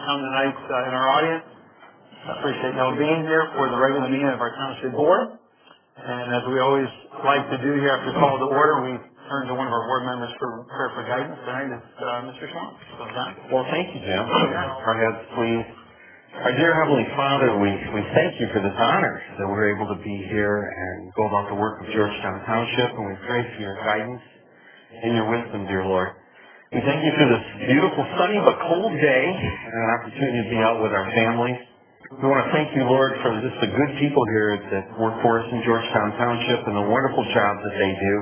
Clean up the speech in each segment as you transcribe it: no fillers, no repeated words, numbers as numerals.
come tonight in our audience. I appreciate y'all being here for the regular meeting of our Township Board. And as we always like to do here after call to order, we turn to one of our board members for prayer for guidance. Tonight is Mr. Swan. So, John. Well, thank you, Jim. Our heads, please. Our dear Heavenly Father, we thank you for this honor that we're able to be here and go about the work of Georgetown Township, and we pray for your guidance and your wisdom, dear Lord. We thank you for this beautiful, sunny but cold day and an opportunity to be out with our families. We want to thank you, Lord, for just the good people here that work for us in Georgetown Township and the wonderful job that they do.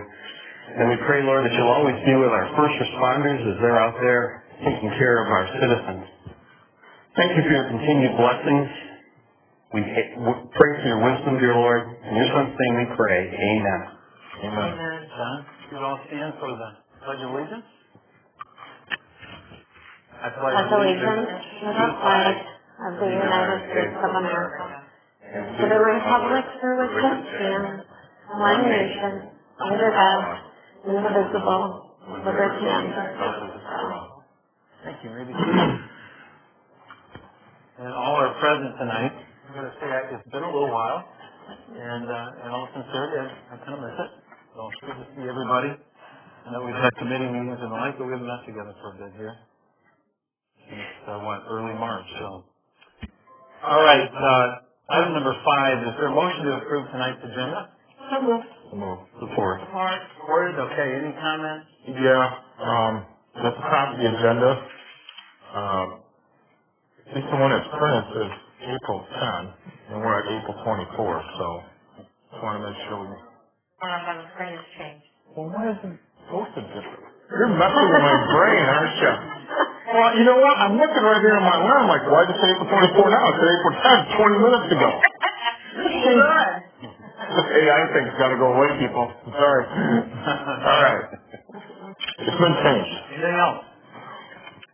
And we pray, Lord, that you'll always be with our first responders as they're out there taking care of our citizens. Thank you for your continued blessings. We pray for your wisdom, dear Lord. In your Son's name we pray. Amen. Amen. John, you all stand for the Pledge of Allegiance. I pledge allegiance to the flag of the United States of America and to the republic for which it stands, one nation, under God, indivisible, with liberty and justice for all. Thank you. Maybe. And all are present tonight. I'm going to say it's been a little while, and in all sincerity, I kind of miss it. So it's good to see everybody. I know we've had committee meetings and the like, but we haven't met together for a bit here since early March. So, all right. Item number 5 is there a motion to approve tonight's agenda? So moved. Support. Supported. Okay. Any comments? Yeah. At the top of the agenda, I think the one that's printed says April 10, and we're at April 24, so just want to make sure we... One of them things changed. Well, why isn't it posted different? You're messing with my brain, aren't you? Well, you know what? I'm looking right here on my alarm, like, why did it say April 24 now? It said April 10, 20 minutes ago. Good. Hey, I think it's got to go away, people. I'm sorry. All right. It's been changed. Anything else?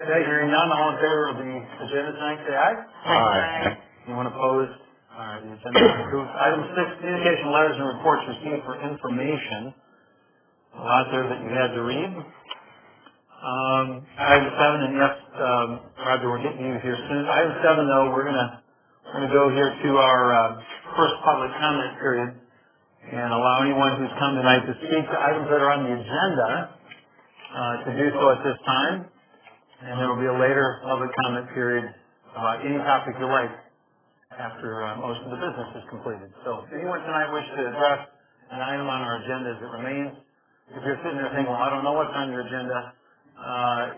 Okay, hearing none, all in favor of the agenda tonight, say aye. Aye. Anyone opposed? All right, the agenda is approved. Item 6, communication letters and reports received for information. A lot there that you had to read. Item 7, and yes, Roger, we're getting you here soon. Item 7, though, we're gonna go here to our first public comment period and allow anyone who's come tonight to speak to items that are on the agenda to do so at this time. And there will be a later public comment period about any topic you like after most of the business is completed. So if anyone tonight wishes to address an item on our agenda as it remains, if you're sitting there thinking, well, I don't know what's on your agenda,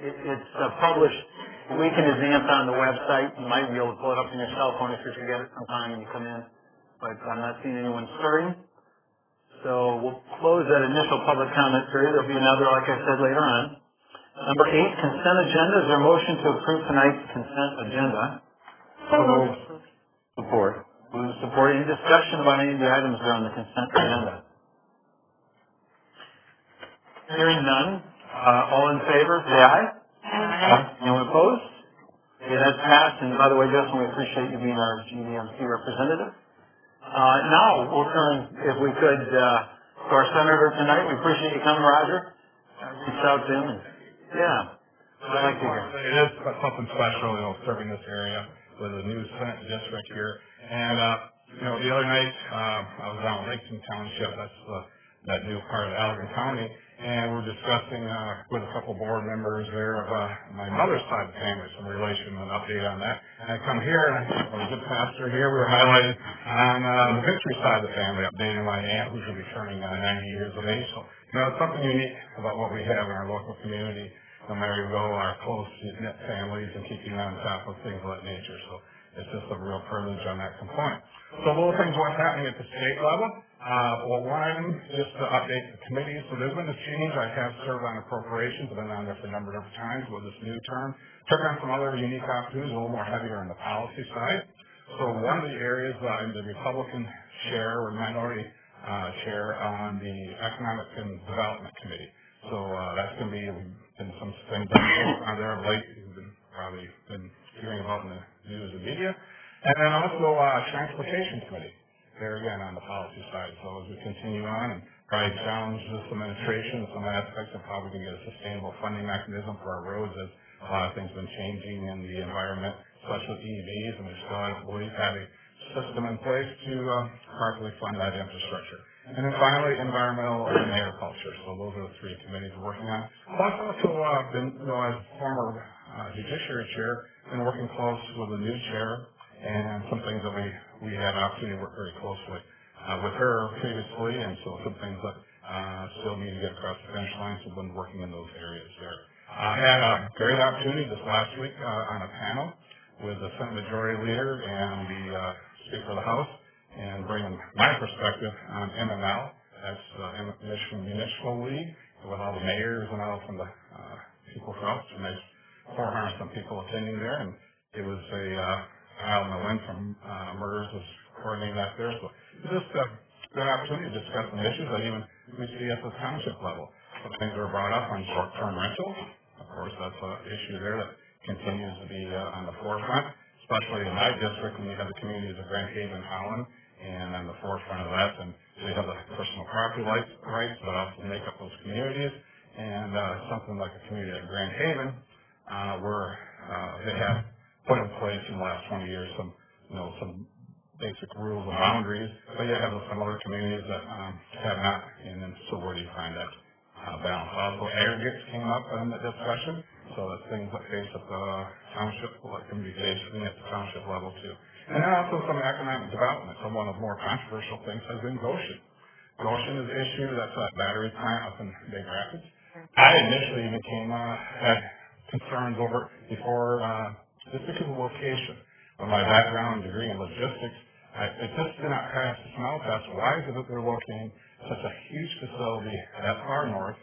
it's published a week in advance on the website. You might be able to pull it up on your cell phone if you forget it sometime and you come in. But I'm not seeing anyone stirring. So we'll close that initial public comment period. There'll be another, like I said, later on. Number 8, consent agenda. Is there a motion to approve tonight's consent agenda? So moved. Support. Moved and supported. Any discussion about any of the items that are on the consent agenda? Hearing none. All in favor, say aye. Aye. Anyone opposed? Okay, that's passed. And by the way, Justin, we appreciate you being our GDMC representative. Now we'll turn, if we could, to our senator tonight. We appreciate you coming, Roger. Reach out to him. Yeah. I'd like to hear. It is something special, serving this area with a new Senate district here. And, the other night, I was down in Laketon Township. That's that new part of Allegan County. And we're discussing with a couple board members there of my mother's side of the family, some relation and update on that. And I come here, and I was a pastor here. We were highlighted on the victory side of the family, updating my aunt, who's going to be turning 90 years of age. So, it's something unique about what we have in our local community. No matter you go, our close-knit families and keeping on top of things of that nature. So it's just a real privilege on that component. So little things what's happening at the state level. Well, one, just to update the committee. So there's been a change. I have served on appropriations. I've been on there for a number of times with this new term. Took on some other unique opportunities, a little more heavier on the policy side. So one of the areas I'm the Republican chair or minority chair on the Economic and Development Committee. So that's going to be been some things on there of late you've probably been hearing about in the news and media. And then also Transportation Committee, there again on the policy side. So as we continue on and probably challenge this administration, some aspects of how we can get a sustainable funding mechanism for our roads as a lot of things have been changing in the environment. especially EVs, and we still, I believe, have a system in place to properly fund that infrastructure. And then finally, environmental and agriculture. So those are the three committees we're working on. I've also been, as former judiciary chair, been working close with the new chair, and some things that we had an opportunity to work very closely with her previously, and so some things that still need to get across the finish line, so we've been working in those areas there. I had a great opportunity this last week on a panel with the Senate Majority Leader and the Speaker of the House, and bringing my perspective on MML, that's Michigan Municipal League, with all the mayors and all from the people from us, and there's 400 some people attending there, and it was Alan Lynn from MERS was coordinating that there, so it's just a good opportunity to discuss some issues that even we see at the township level. Some things were brought up on short-term rentals. Of course, that's an issue there that continues to be on the forefront, especially in my district when you have the communities of Grand Haven, Holland, and on the forefront of that, and they have the personal property rights, but also make up those communities. And something like a community like Grand Haven, where they have put in place in the last 20 years some basic rules and boundaries, but you have some other communities that have not. And then, so where do you find that balance? Also, aggregates came up in the discussion, so that's things that face at the township, like can be faced at the township level too. And then also some economic development. So one of the more controversial things has been Goshen. Goshen is an issue, that's that battery plant up in Big Rapids. I initially even had concerns over it before, just because of location. With my background degree in logistics, it just did not pass the smell test. Why is it that they're locating such a huge facility that far north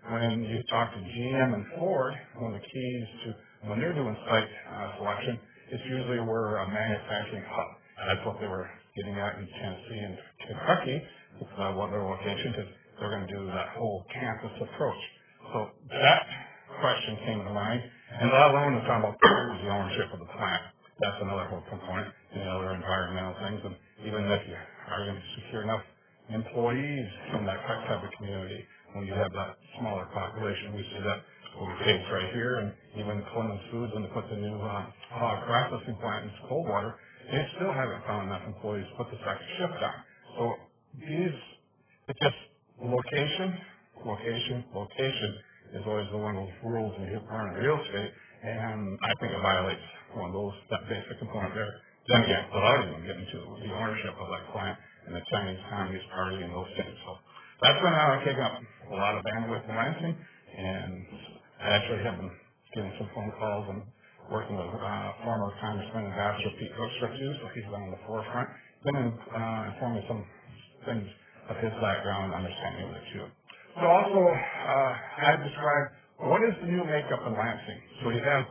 when you talk to GM and Ford, one of the keys to when they're doing site selection, it's usually we're a manufacturing hub. That's what they were getting at in Tennessee and Kentucky, what their location, because they're going to do that whole campus approach. So that question came to mind, and let alone the talking about the ownership of the plant. That's another whole component, and other environmental things, and even if you are going to secure enough employees from that type of community, when you have that smaller population, we see that we face right here, and even Clemens Foods, when they put the new hog processing plant in Coldwater, they still haven't found enough employees to put the second shift on. So it's just location is always the one of those rules when you learn real estate, and I think it violates one of those, that basic component there. Then again, without even getting to the ownership of that plant and the Chinese Communist Party and those things. So that's been taking up a lot of bandwidth in Lansing, and I actually have been getting some phone calls and working with former Congressman Ambassador Pete Hoekstra too, so he's been on the forefront. Been informing some things of his background and understanding of it too. So also, I described what is the new makeup in Lansing. So you have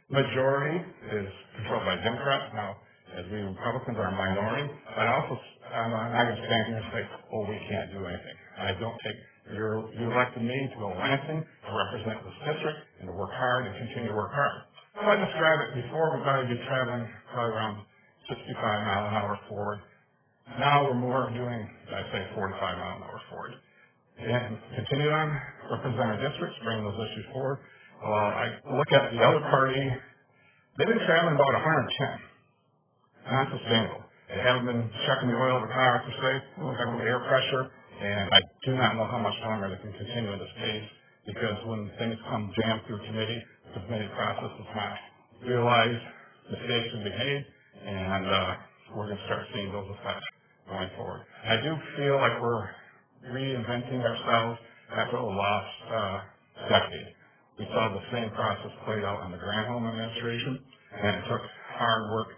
majority is controlled by Democrats. Now, as we Republicans are a minority, but also I'm not going to stand here and say, oh, we can't do anything. I don't take you elected me to go to Lansing to represent this district and to work hard and continue to work hard. So I described it before, we're going to be traveling probably around 65 mile an hour forward. Now we're more doing, I'd say 45 mile an hour forward. And continue on, represent our districts, bring those issues forward. I look at the other party, they've been traveling about 110. Not sustainable. They haven't been checking the oil of the car per se, checking the air pressure, and I do not know how much longer they can continue at this pace, because when things come jammed through committee, the committee process is not realized, mistakes can be made, and we're going to start seeing those effects going forward. I do feel like we're reinventing ourselves after a lost decade. We saw the same process played out in the Granholm administration, and it took hard work,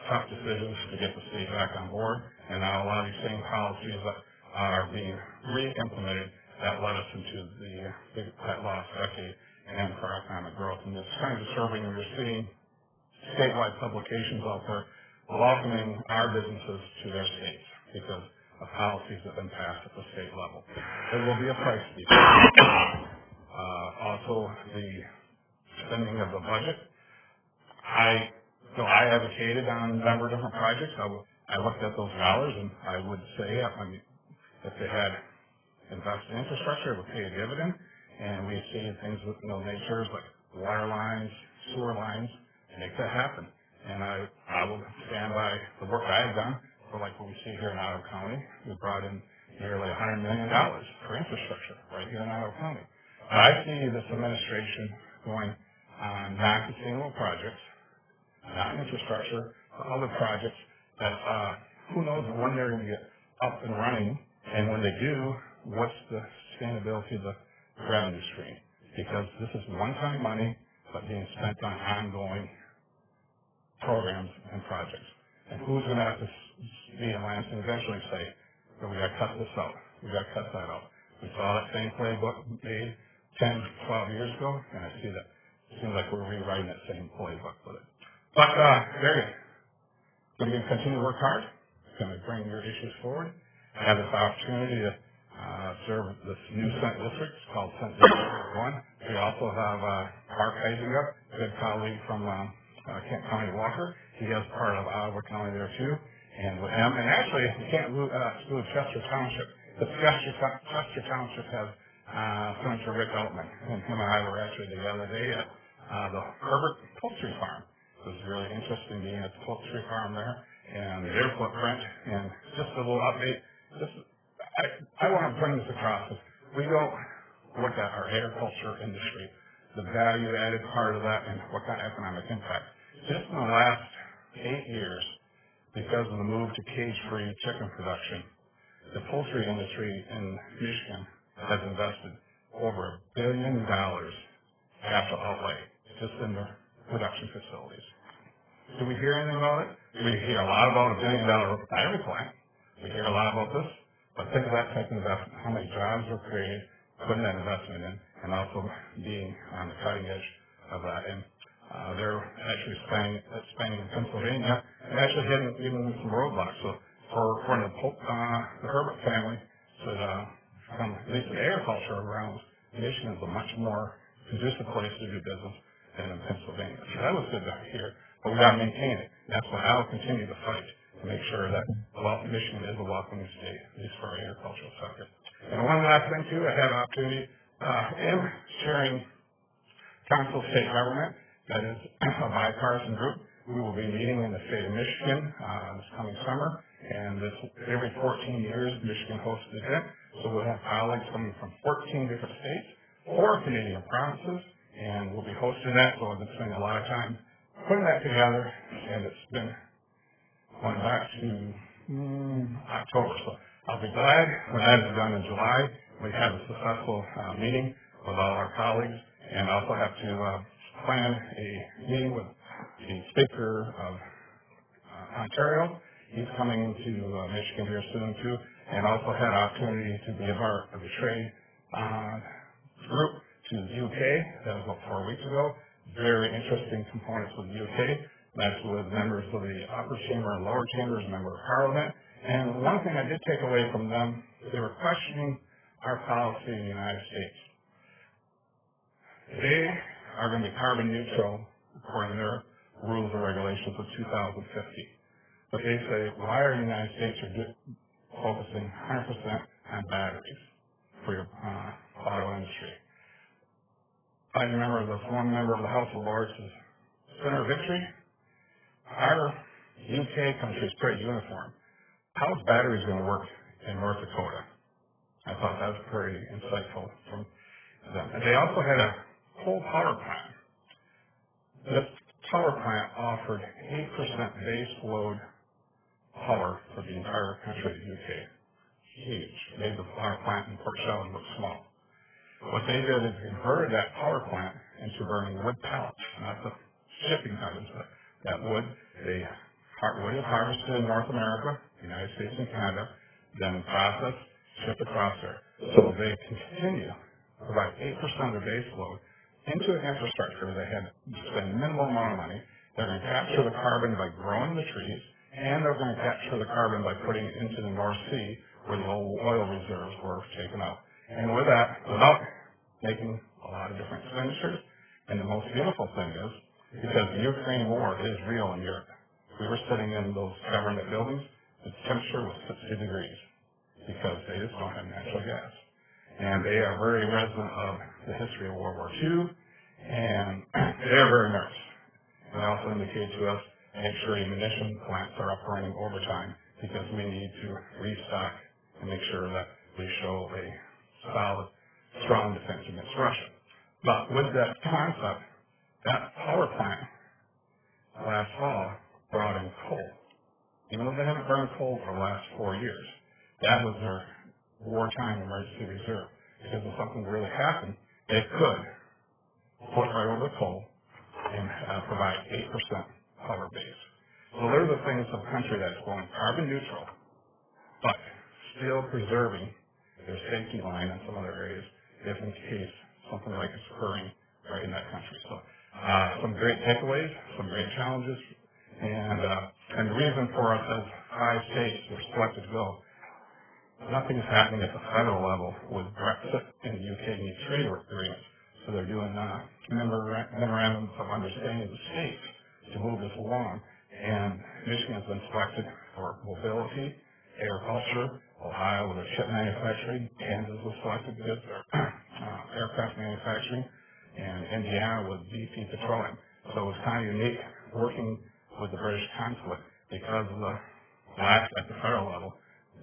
tough decisions to get the state back on board, and now a lot of these same policies that are being re-implemented that led us into that lost decade and for economic growth. And it's kind of disturbing when you're seeing statewide publications out there welcoming our businesses to their states because of policies that have been passed at the state level. There will be a price to be paid. Also, the spending of the budget. I advocated on a number of different projects. I looked at those dollars, and I would say, if they had invested in infrastructure, it would pay a dividend. And we see things with natures like water lines, sewer lines, make that happen. And I will stand by the work I have done. So like what we see here in Ottawa County, we brought in nearly $100 million for infrastructure right here in Ottawa County. But I see this administration going on non-sustainable projects, not infrastructure, but other projects that who knows when they're going to get up and running, and when they do, what's the sustainability of the revenue stream? Because this is one-time money, but being spent on ongoing programs and projects. And who's going to have to be in Lansing eventually say, well, we got to cut this out, we got to cut that out. We saw that same playbook made 10, 12 years ago, and I see that it seems like we're rewriting that same playbook with it. But they're going to continue to work hard, going to bring your issues forward. I have this opportunity to serve this new Senate district. It's called Senate District 1. We also have Mark Heisinger, a good colleague from Kent County Walker. He is part of Ottawa County there too. And with him, and actually, you can't exclude Chester Township. But Chester Township has Senator Rick Altman, and him and I were actually the other day at the Herbert Poultry Farm. It was really interesting being at the poultry farm there and their footprint. And just a little update. I want to bring this across. We don't look at our agriculture industry, the value-added part of that, and what kind of economic impact. Just in the last 8 years, because of the move to cage-free chicken production, the poultry industry in Michigan has invested over $1 billion capital outlay just in their production facilities. Do we hear anything about it? We hear a lot about $1 billion battery plant. We hear a lot about this. But think of that type of investment, how many jobs were created, putting that investment in, and also being on the cutting edge of that. And they're actually spending in Pennsylvania and actually hitting even some roadblocks. So for the Herbert family to become at least the agriculture around Michigan is a much more conducive place to do business than in Pennsylvania. So that was good to hear. But we got to maintain it. That's why I'll continue to fight to make sure that Michigan is a welcoming state, at least for our agricultural sector. And one last thing too, I had an opportunity in sharing council state government. That is a bipartisan group. We will be meeting in the state of Michigan this coming summer, and every 14 years Michigan hosts an event. So we'll have colleagues coming from 14 different states, 4 Canadian provinces, and we'll be hosting that. So I've been spending a lot of time putting that together, and it's been going back to October. So I'll be glad when that is done in July. We have a successful meeting with all our colleagues, and also have to plan a meeting with the Speaker of Ontario. He's coming to Michigan here soon too, and also had an opportunity to be a part of a trade group to the UK. That was about 4 weeks ago. Very interesting components with the UK. That's with members of the upper chamber and lower chambers, member of Parliament. And one thing I did take away from them, they were questioning our policy in the United States. They are going to be carbon neutral according to their rules and regulations of 2050. But they say, why are the United States focusing 100% on batteries for your auto industry? I remember this one member of the House of Lords is Senator Victory. Our UK country is pretty uniform. How is batteries going to work in North Dakota? I thought that was pretty insightful from them. And they also had a coal power plant. This power plant offered 8% base load power for the entire country of the UK. Huge. Made the power plant in Port Shelley look small. What they did is converted that power plant into burning wood pellets, not the shipping ovens, but that wood. Wood is harvested in North America, United States and Canada, then processed, shipped across there. So they continue to provide 8% of their base load into an infrastructure. They had to spend minimal amount of money. They're going to capture the carbon by growing the trees, and they're going to capture the carbon by putting it into the North Sea where the oil reserves were taken out. And with that, without making a lot of different expenditures, and the most beautiful thing is, because the Ukraine war is real in Europe, we were sitting in those government buildings, the temperature was 60 degrees because they just don't have natural gas. And they are very resident of the history of World War II, and they are very nervous. And also indicated to us, make sure ammunition plants are up running overtime because we need to restock and make sure that we show a solid, strong defense against Russia. But with that concept, that power plant last fall brought in coal. Even though they haven't burned coal for the last 4 years, that was their wartime emergency reserve. Because if something really happened, they could put right over the coal and provide 8% power base. So they're the things of a country that's going carbon neutral, but still preserving their safety line in some other areas, if in case something like is occurring right in that country. So some great takeaways, some great challenges, and the reason for us as 5 states were selected to go, nothing is happening at the federal level with Brexit and the UK need trade agreements. So they're doing memorandums of understanding with states to move this along. And Michigan has been selected for mobility, agriculture, Ohio with their chip manufacturing, Kansas was selected with their aircraft manufacturing, and Indiana with BP petroleum. So it's kind of unique working with the British consulate because of the lack at the federal level.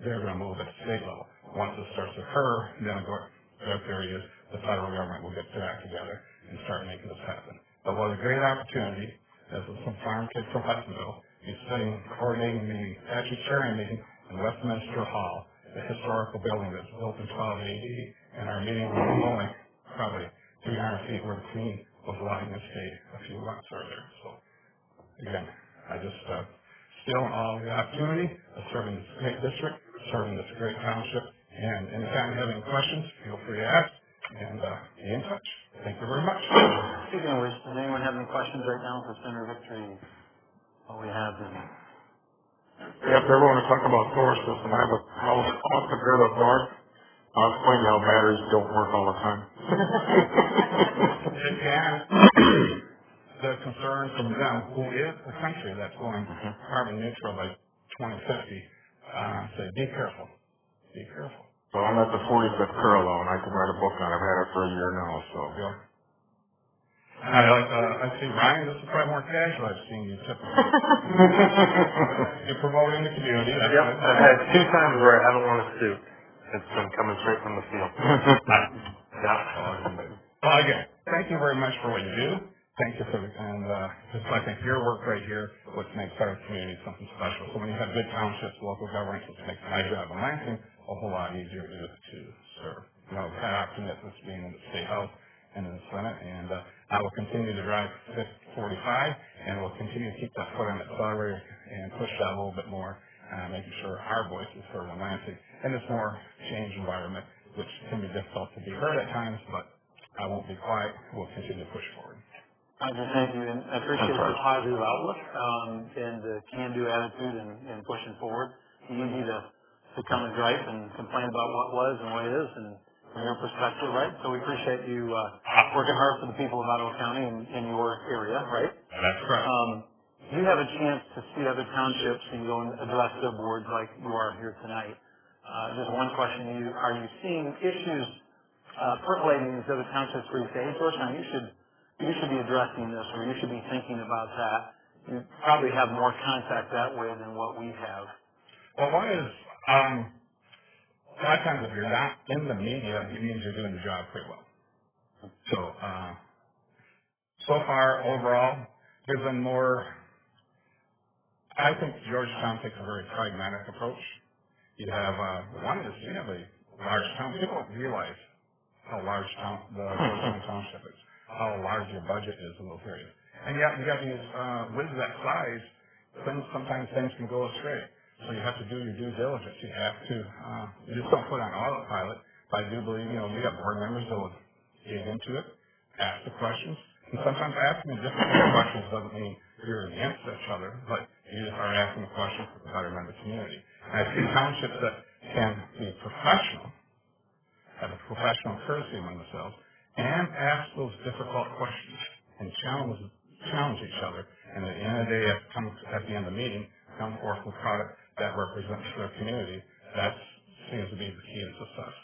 They're going to move at the state level. Once it starts to occur, then the theory is the federal government will get their act together and start making this happen. But what a great opportunity, as some farm kid from Hudsonville, he's sitting, coordinating a meeting, actually chairing a meeting in Westminster Hall, the historical building that's built in 12 AD, and our meeting was only probably 300 feet where the Queen was lying in state a few months earlier. So, again, I just still in all the opportunity of serving this great district, serving this great township, and anytime you have any questions, feel free to ask, and be in touch. Thank you very much. Speaking of which, does anyone have any questions right now for Senator Victory? All we have is... Yeah, if they want to talk about solar system, I have a house off the grid up north. I'll explain how batteries don't work all the time. And the concern from them, who is the country that's going carbon neutral by 2050, say, be careful. Be careful. Well, I'm at the 45th parallel, and I can write a book on it. I've had it for a year now, so. Yeah. I see, Ryan, this is probably more casual I've seen you typically. You're promoting the community. Yep, I've had 2 times where I haven't worn a suit. It's been coming straight from the field. Well, again, thank you very much for what you do. Thank you for, and just I think your work right here, what makes our community something special. So when you have good townships, local governments, which makes my job in Lansing a whole lot easier to serve. You know, I've had opportunities being in the State House and in the Senate, and I will continue to drive 45, and we'll continue to keep that foot on the accelerator and push that a little bit more, making sure our voice is heard in Lansing in this more changed environment, which can be difficult to be heard at times, but I won't be quiet. We'll continue to push forward. Thank you, and I appreciate the positive outlook and the can-do attitude and pushing forward. It's easy to come and gripe and complain about what was and what is, and from your perspective, right? So we appreciate you working hard for the people of Ottawa County and in your area, right? That's correct. You have a chance to see other townships and go and address their boards like you are here tonight. Just one question to you: are you seeing issues percolating in these other townships where you say, "Hey, Georgetown, you should be addressing this, or you should be thinking about that"? You probably have more contact that way than what we have. Well, one is, a lot of times if you're not in the media, it means you're doing the job pretty well. So far, overall, there's been more, I think Georgetown takes a very pragmatic approach. You have, one is, you have a large town. People don't realize how large the Georgetown Township is, how large your budget is in those areas. And yet, you got these, with that size, sometimes things can go astray. So you have to do your due diligence. You have to, you just don't put on autopilot. But I do believe, you have board members that will dig into it, ask the questions. And sometimes asking the difficult questions doesn't mean you're against each other, but you just are asking the questions for the betterment of the community. And I see townships that can be professional, have a professional courtesy among themselves, and ask those difficult questions and challenge each other. And at the end of the day, at the end of the meeting, come forth with a product that represents their community. That seems to be the key to success.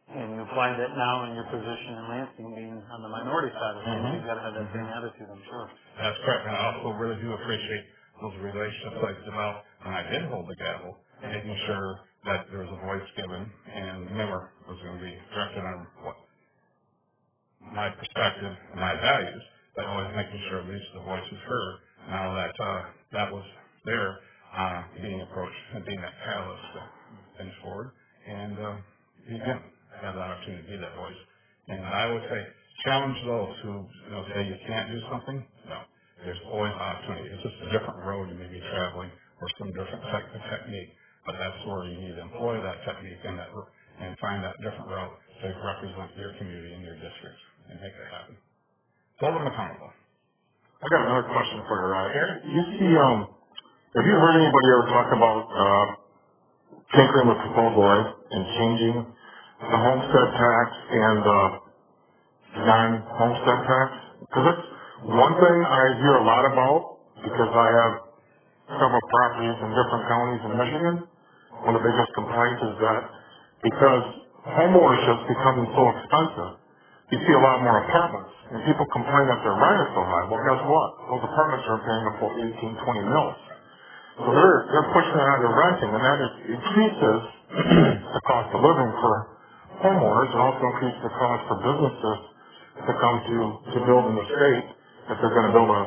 And you apply that now in your position in Lansing, being on the minority side of things. You've got to have that same attitude, I'm sure. That's correct, and I also really do appreciate those relationships I developed when I did hold the gavel, making sure that there was a voice given, and remember, it was going to be directed on what my perspective and my values, but always making sure at least the voice was heard. Now that that was there, being approached and being that catalyst to things forward, and again, have the opportunity to be that voice. And I would say, challenge those who say you can't do something. No, there's always opportunity. It's just a different road you may be traveling, or some different technique. But that's where you need to employ that technique and find that different route to represent your community and your districts and make that happen. Hold them accountable. I got another question for you, Rod. You see, have you heard anybody ever talk about tinkering with proposal A and changing the homestead tax and the non-homestead tax? Because it's one thing I hear a lot about, because I have several properties in different counties in Michigan. One of the biggest complaints is that because home ownership is becoming so expensive, you see a lot more apartments, and people complain that their rent is so high. Well, guess what? Those apartments are paying up for 18, 20 mils. So they're pushing it out of renting, and that increases the cost of living for homeowners. It also increases the cost for businesses to come to build in the state. If they're going to build a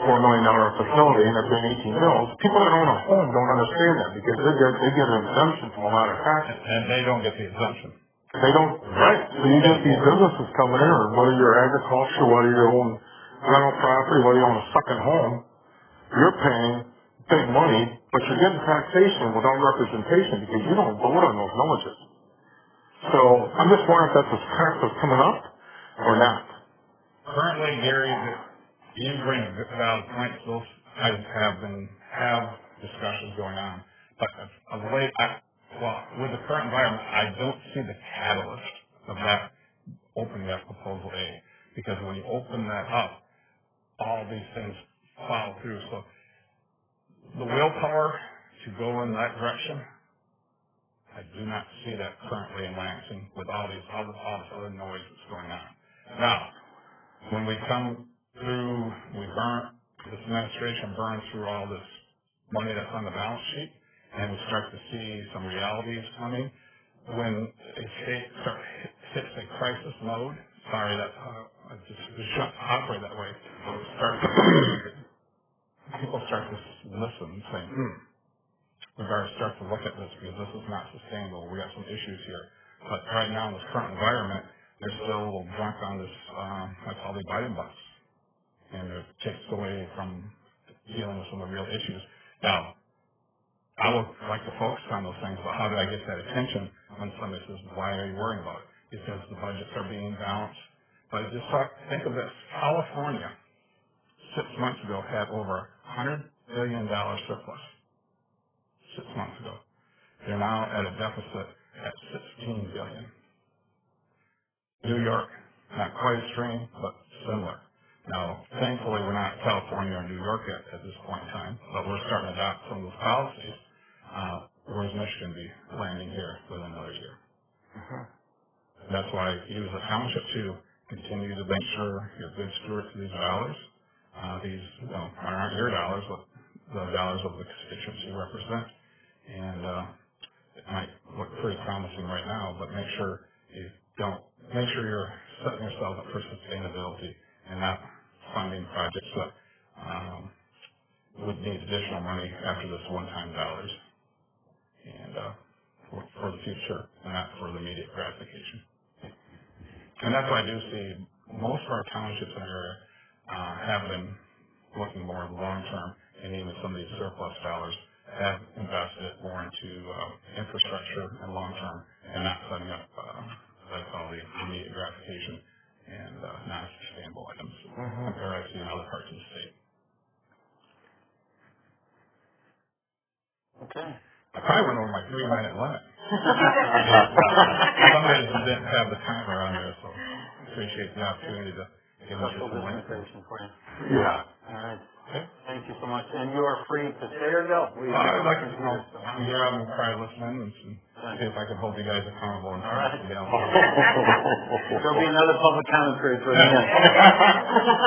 $4 million facility and they're paying 18 mils, people that own a home don't understand that because they get an exemption from a lot of taxes. And they don't get the exemption. They don't, right. So you get these businesses coming in, or whether you're agriculture, whether you own rental property, whether you own a second home, you're paying big money, but you're getting taxation without representation because you don't vote on those villages. So I'm just wondering if that's a tax that's coming up or not. Currently, Gary, you bring valid points. Those items have discussions going on, but of the way with the current environment, I don't see the catalyst of that opening that proposal A, because when you open that up, all these things follow through. So the willpower to go in that direction, I do not see that currently in Lansing with all this other noise that's going on. Now, when we come through, this administration burns through all this money that's on the balance sheet, and we start to see some realities coming. When a state hits a crisis mode, sorry that I just shouldn't operate that way, people start to listen and say, we better start to look at this because this is not sustainable. We got some issues here. But right now in this current environment, they're still a little drunk on this, I call the Biden bus. And it takes away from dealing with some of the real issues. Now, I would like to focus on those things, but how do I get that attention when somebody says, why are you worrying about it? Because the budgets are being balanced. But just think of this. California, 6 months ago, had over $100 billion surplus. 6 months ago. They're now at a deficit at $16 billion. New York, not quite as extreme, but similar. Now, thankfully, we're not California or New York at this point in time, but we're starting to adopt some of those policies. Where's Michigan be landing here within another year? That's why you as a township too continue to make sure you're good stewards of these dollars. These aren't your dollars, but the dollars of the constituents you represent. And it might look pretty promising right now, but make sure you're setting yourself up for sustainability and not funding projects that would need additional money after this one-time dollars and for the future and not for the immediate gratification. And that's why I do see most of our townships in the area have been looking more long-term, and even some of these surplus dollars have invested more into infrastructure and long-term and not setting up what I call the immediate gratification and non-sustainable items compared to in other parts of the state. Okay. I probably went over my 3-minute limit. Somebody didn't have the timer on there, so appreciate the opportunity to give us some information for you. Yeah. All right. Okay. Thank you so much. And you are free to stay or go. I'd like to know. I'm here. I'm probably listening and see if I can hold you guys accountable and All right. There'll be another public comment period for the end.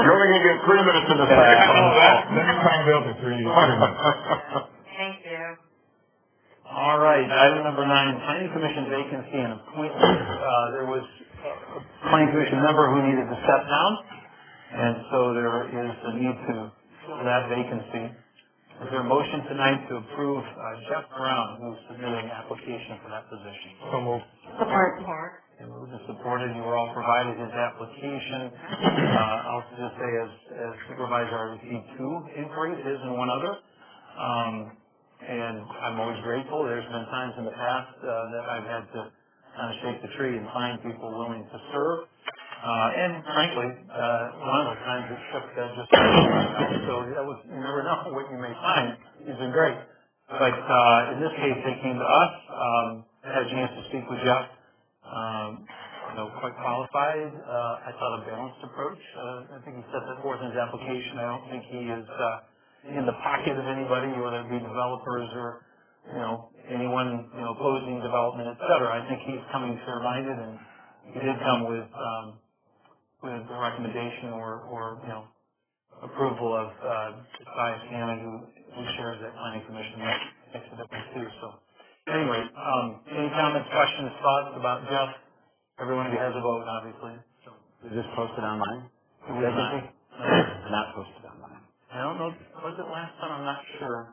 You're only going to get 3 minutes in this Then thing. accountability 3 minutes. Thank you. All right, item number 9, Planning Commission vacancy and appointment. There was a Planning Commission member who needed to step down, and so there is a need to fill that vacancy. Is there a motion tonight to approve Jeff Brown, who submitted an application for that position? So moved. Support. And moved and supported. You were all provided his application. I'll just say, as supervisor, I received 2 inquiries, his and one other. And I'm always grateful. There's been times in the past that I've had to kind of shake the tree and find people willing to serve. And frankly, one of the times it took just so that was, you never know what you may find. He's been great. But in this case, they came to us. I had a chance to speak with Jeff. Quite qualified. I thought a balanced approach. I think he set that forth in his application. I don't think he is in the pocket of anybody, whether it be developers or anyone opposing development, et cetera. I think he's coming fair-minded, and he did come with the recommendation or approval of Bias Hammond, who shares that planning commission. That makes a difference too. So anyway, any comments, questions, thoughts about Jeff? Everyone who has a vote, obviously. So Is this posted online? it was Not posted online. I don't know. Was it last time? I'm not sure.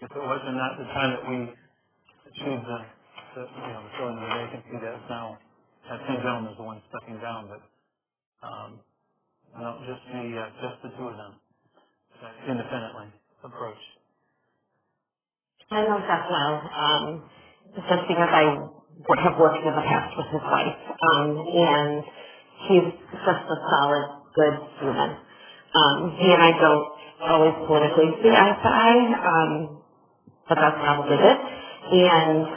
If it wasn't at the time that we achieved the filling of the vacancy, that's now that same gentleman is the one stepping down. But no, just the 2 of them independently approached. I know Jeff well, just because I have worked in the past with his wife, and he's just a solid, good human. He and I don't always politically see eye to eye, but that's probably it. And I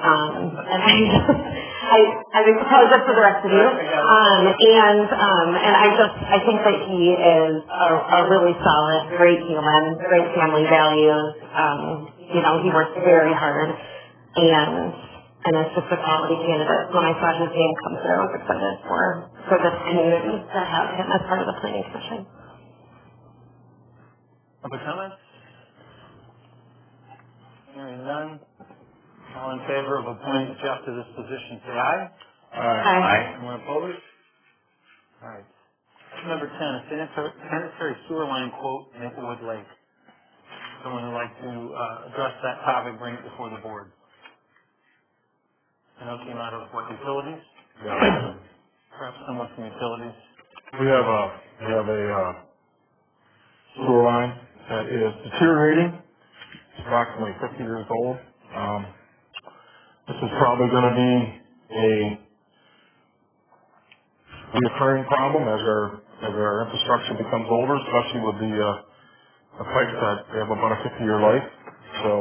think it's probably good for the rest of you. And I think that he is a really solid, great human, great family values. He works very hard, and it's just a quality candidate. When I saw his name come through, I was excited for this community to have him as part of the planning commission. Other comments? Hearing none. All in favor of appointing Jeff to this position, say aye. Aye. Anyone opposed? All right. Number 10, sanitary sewer line quote, Maplewood Lake. Someone would like to address that topic, bring it before the board. I know it came out of what, utilities? Yeah. Perhaps someone from utilities. We have a sewer line that is deteriorating. It's approximately 50 years old. This is probably going to be a recurring problem as our infrastructure becomes older, especially with the pipes that they have about a 50-year life. So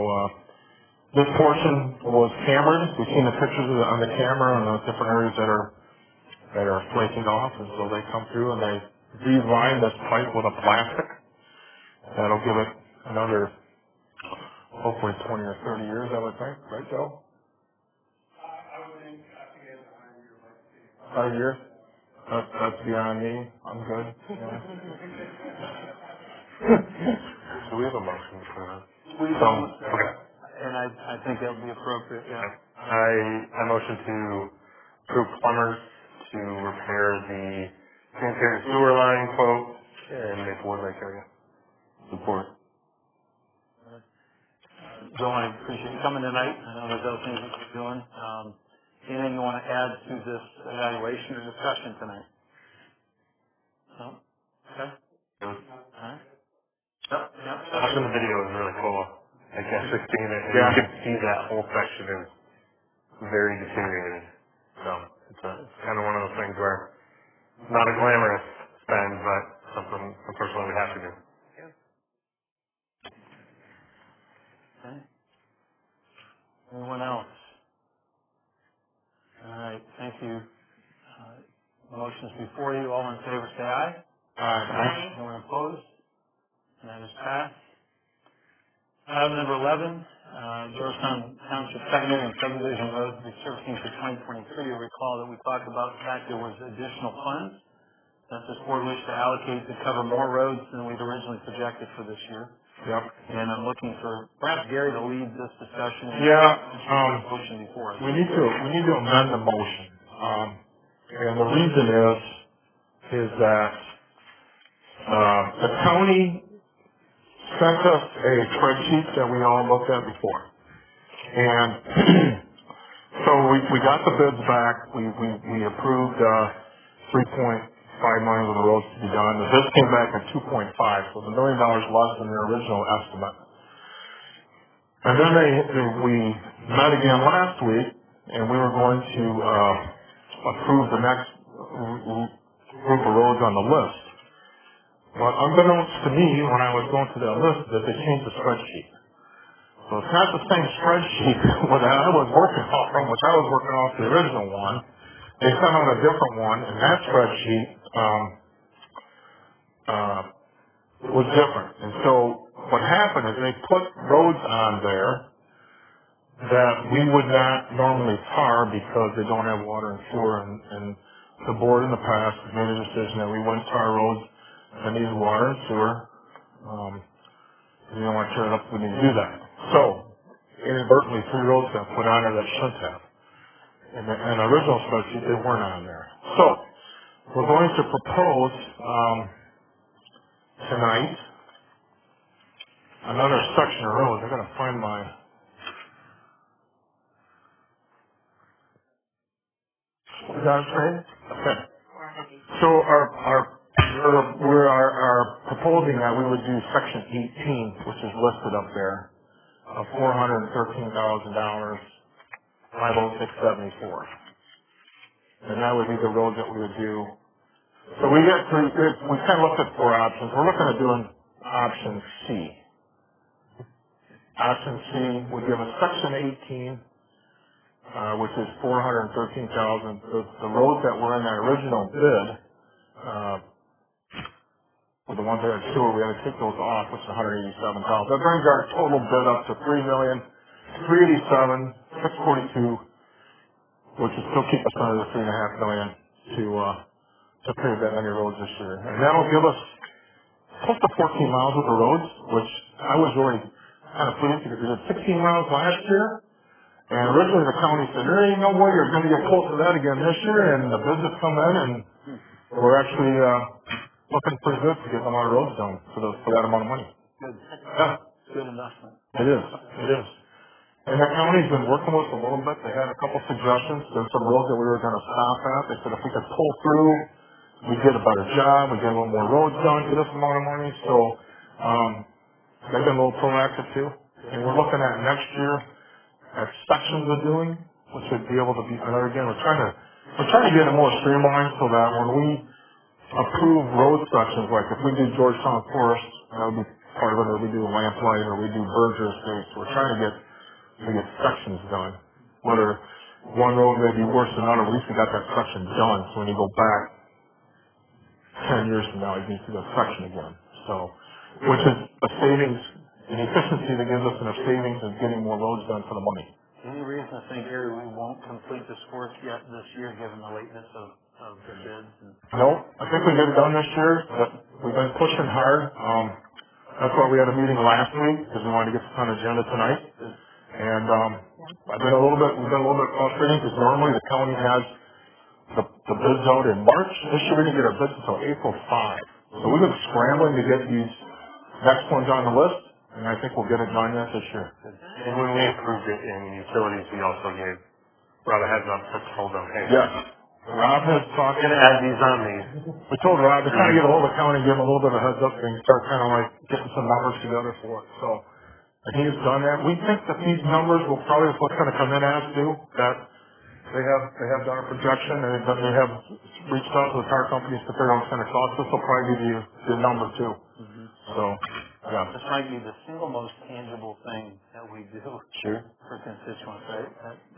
this portion was cambered. We've seen the pictures on the camera and the different areas that are flaking off, and so they come through and they reline this pipe with a plastic. That'll give it another, hopefully 20 or 30 years, I would think. Right, Joe? I would think 5 years. 5 years? That's beyond me. I'm good. Yeah. So we have a motion for that. Okay. And I think that would be appropriate, yeah. I motion to approve plumbers to repair the sanitary sewer line quote in Maplewood Lake area. Support. Joe, I appreciate you coming tonight. I know there's other things that you're doing. Anything you want to add to this evaluation or discussion tonight? No? Okay. All right. Yep. Watching the video is really cool. I guess 16, you can see that whole section is very deteriorated. So it's kind of one of those things where it's not a glamorous spend, but something unfortunately we have to do. Okay. Anyone else? All right. Thank you. Motion's before you. All in favor, say aye. Aye. Anyone opposed? And that is passed. Item number 11, Georgetown Township 2nd primary and subdivision roads to be servicing for 2023, you'll recall that we talked about the fact there was additional funds that this board wished to allocate to cover more roads than we'd originally projected for this year. Yep. And I'm looking for perhaps Gary to lead this discussion. Motion before us. We need to amend the motion. And the reason is that the county sent us a spreadsheet that we all looked at before. And so we got the bids back. We approved 3.5 million of the roads to be done. The bids came back at 2.5, so the $1 million less than their original estimate. And then we met again last week, and we were going to approve the next group of roads on the list. But unbeknownst to me, when I was going through that list, that they changed the spreadsheet. So it's not the same spreadsheet that I was working off from, which I was working off the original one. They sent out a different one, and that spreadsheet was different. And so what happened is they put roads on there that we would not normally tar because they don't have water and sewer. And the board in the past has made a decision that we wouldn't tar roads that needed water and sewer. We don't want to tear it up if we need to do that. So inadvertently, 3 roads got put on there that shouldn't have. In the original spreadsheet, they weren't on there. So we're going to propose tonight another section of roads. I gotta find my. Is that okay? Okay. So we are proposing that we would do section 18, which is listed up there, of $413,000, 50674. And that would be the road that we would do. So we kind of looked at 4 options. We're looking at doing option C. Option C would give us section 18, which is $413,000. The roads that were in that original bid, were the ones that had sewer. We had to take those off, which is $187,000. That brings our total bid up to $3,387,642, which would still keep us under the $3.5 million to pave that many roads this year. And that'll give us close to 14 miles worth of roads, which I was really kind of pleased because we did 16 miles last year. And originally the county said, there ain't no way you're going to get close to that again this year. And the bids have come in, and we're actually looking pretty good to get a lot of roads done for that amount of money. Good. Yeah. Good investment. It is. It is. And the county's been working with us a little bit. They had a couple suggestions. There's some roads that we were going to stop at. They said if we could pull through, we'd get a better job, we'd get a little more roads done for this amount of money. So they've been a little proactive too. And we're looking at next year at sections of doing, which would be able to be another. Again, we're trying to get it more streamlined so that when we approve road sections, like if we do Georgetown Forest, that would be part of it, or we do Lamplight, or we do Berger Estates. We're trying to get sections done. Whether one road may be worse than another, at least we got that section done. So when you go back 10 years from now, you can see that section again. So, which is a savings, an efficiency that gives us enough savings and getting more roads done for the money. Any reason to think, Gary, we won't complete this work yet this year, given the lateness of the bids? No, I think we get it done this year, but we've been pushing hard. That's why we had a meeting last week, because we wanted to get this on the agenda tonight. And we've been a little bit frustrating, because normally the county has the bids out in March. This year we didn't get our bids until April 5. So we've been scrambling to get these next ones on the list, and I think we'll get it done yet this year. And when we approved it in utilities, we also gave Rob a heads up to told them, hey. Yes. Rob has talked. We're going to add these on these. We told Rob to kind of get a hold of the county and give him a little bit of a heads up and start kind of like getting some numbers together for it. So he has done that. We think that these numbers will probably what's going to come in as too. That they have done a projection and they have reached out to the car companies to figure out what's going to cost. This will probably give you the number too. Mm-hmm. So yeah. This might be the single most tangible thing that we do. Sure. For constituents, right?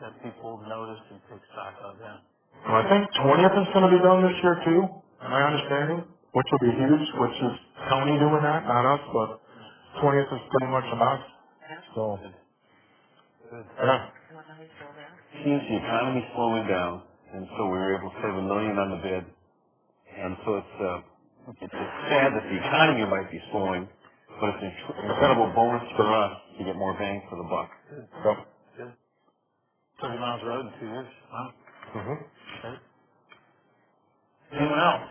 That people notice and take stock of. Yeah. Well, I think 20th is going to be done this year too, in my understanding, which will be huge, which is county doing that, not us, but 20th is pretty much a must. So, yeah. seems the economy's slowing down, and so we were able to save $1 million on the bid. And so it's sad that the economy might be slowing, but it's an incredible bonus for us to get more bang for the buck. So, Good. 30 miles road in 2 years. Wow. Okay. Anyone else?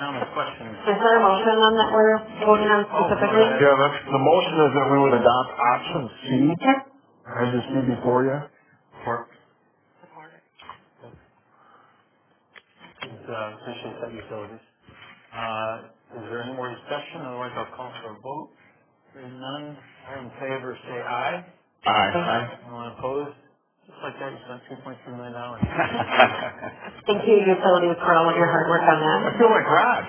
Comments, questions? Is there a motion on that we're voting on specifically? Yeah, the motion is that we would adopt option C, as you see before you. Appreciate that, utilities. Is there any more discussion? Otherwise, I'll call for a vote. Hearing none, all in favor say aye. Aye. Anyone opposed? Just like that, you spent $2.3 million. Thank you, utilities, for all of your hard work on that. I feel like Raj.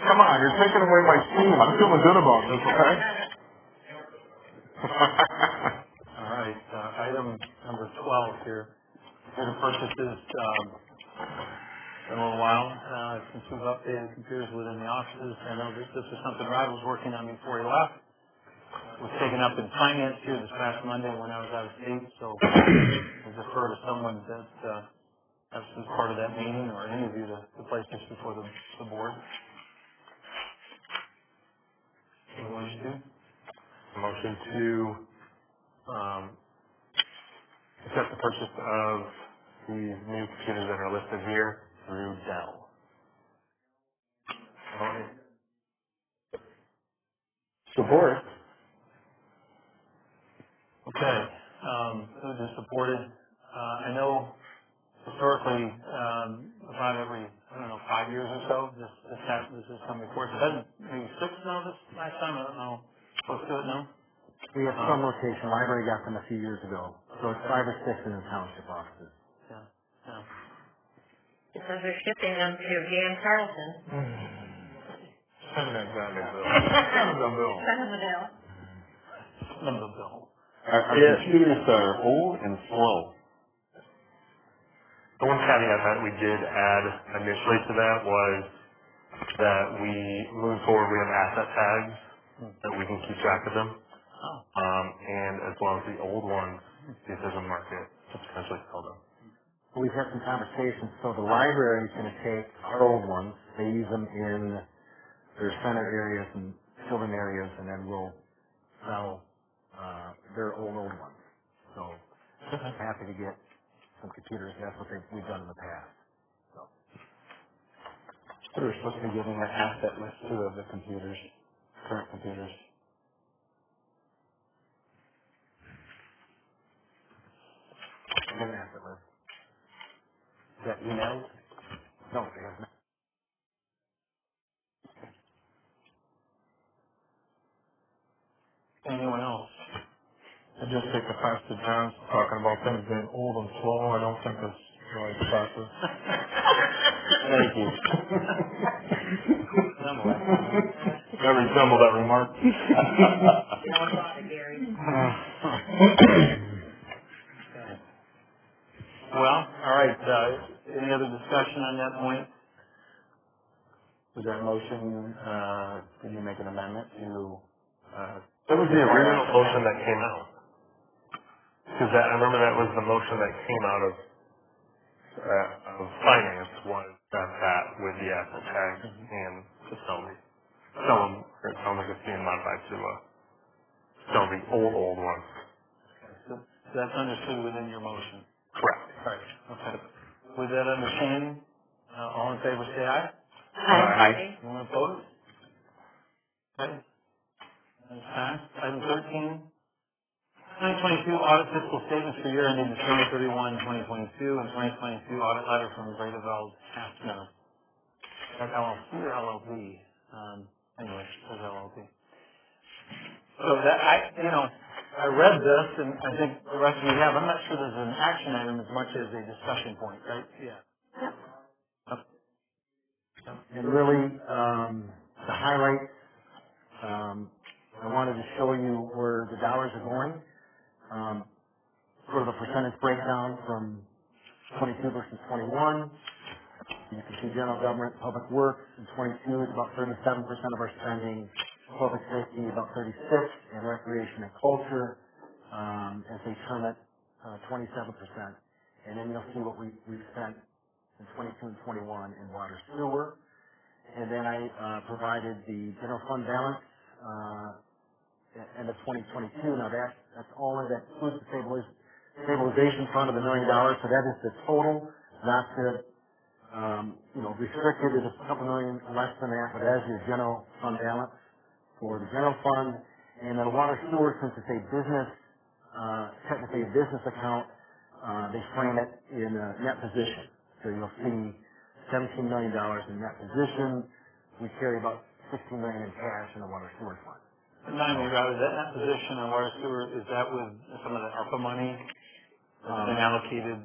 Come on, you're taking away my steam. I'm feeling good about this, okay? All right, item number 12 here. Computer purchases, been a little while since we've updated computers within the offices. I know this was something Rod was working on before he left. It was taken up in finance here this past Monday when I was out of state, so we'll defer to someone that was part of that meeting or any of you to place this before the board. What do you want to do? Motion to accept the purchase of these new computers that are listed here through Dell. Support. Okay, those are supported. I know historically, about every, 5 years or so, this has come before. It hasn't, maybe 6 now this last time, I don't know. Close to it now? We have some rotation. Library got them a few years ago. So it's 5 or 6 in the township offices. Yeah. Because they're shipping them to Dan Carlson. Send that guy the bill. Send them the bill. Send them the bill. Our computers are old and slow. The one caveat that we did add initially to that was that we, moving forward, we have asset tags that we can keep track of them. And as well as the old ones, see if there's a market to potentially sell them. We've had some conversations. So the library is going to take our old ones. They use them in their center areas and children areas, and then we'll sell their old ones. So I'm happy to get some computers. That's what we've done in the past. So We're supposed to be getting an asset list too of the computers, current computers. an asset list. Is that emailed? No, it has not. Anyone else? I just take offense to John's talking about things being old and slow. I don't think that's really excessive. Thank you. I resemble that remark. Well, all right. Any other discussion on that point? Was that motion, did you make an amendment to? That was the original motion that came out. Because I remember that was the motion that came out of finance was that with the asset tag and to sell them. It sounds like it's being modified to sell the old ones. So that's understood within your motion. Correct. Right. Okay. With that understanding, all in favor say aye. Aye. Anyone opposed? Okay. That's passed. Item 13, 2022 audit fiscal statements for year ending December 31, 2022, and 2022 audit letter from Gradeveld Hafner. Is that LLC or LLP? Anyway, it says LLP. So that, I read this, and I think the rest of you have. I'm not sure there's an action item as much as a discussion point, right? Yeah. And really, to highlight, I wanted to show you where the dollars are going. Sort of a percentage breakdown from 22 versus 21. You can see general government, public works in 22 is about 37% of our spending. public safety about 36, and recreation and culture, as they term it, 27%. And then you'll see what we've spent in 22 and 21 in water sewer. And then I provided the general fund balance end of 2022. Now that's only, that includes the stabilization fund of $1 million. So that is the total, not the restricted is a couple million less than that, but as your general fund balance for the general fund. And then water sewer, since it's a business, technically a business account, they frame it in a net position. So you'll see $17 million in net position. We carry about $16 million in cash in the water sewer fund. Remind me, Rob, is that net position in water sewer, is that with some of the ARPA money that's been allocated?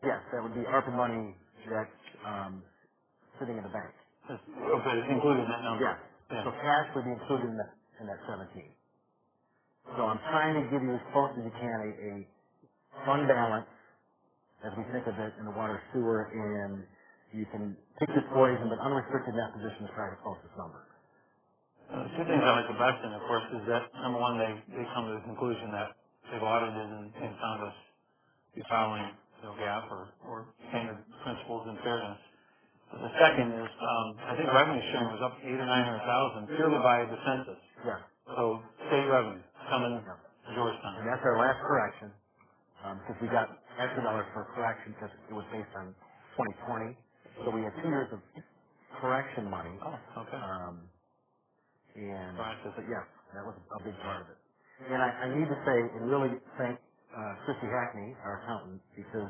Yes, that would be ARPA money that's sitting in the bank. Okay, it's included in that number. Yeah. So cash would be included in that 17. So I'm trying to give you as close as you can a fund balance as we think of it in the water sewer, and you can pick your poison, but unrestricted net position is probably the closest number. Two things I like the best in, of course, is that number one, they come to the conclusion that they've audited and found us to be following GAAP or standard principles and fairness. The second is, I think revenue sharing was up to $800,000 or $900,000 purely by the census. Yeah. So state revenue coming to Georgetown. And that's our last correction, because we got extra dollars for correction because it was based on 2020. So we had 2 years of correction money. Oh, okay. And so, yeah, that was a big part of it. And I need to say and really thank Chrissy Hackney, our accountant, because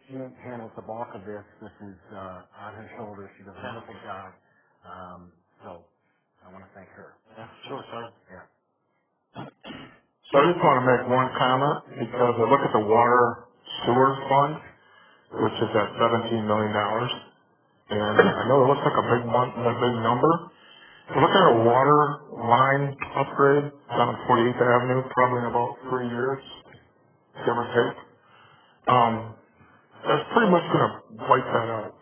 she handles the bulk of this. This is on her shoulders. She does a wonderful job. So I want to thank her. Yeah, sure, sorry. Yeah. So I just want to make one comment, because I look at the water sewer fund, which is at $17 million, and I know it looks like a big number. If you look at a water line upgrade down on 48th Avenue, probably in about 3 years, give or take, that's pretty much going to wipe that out.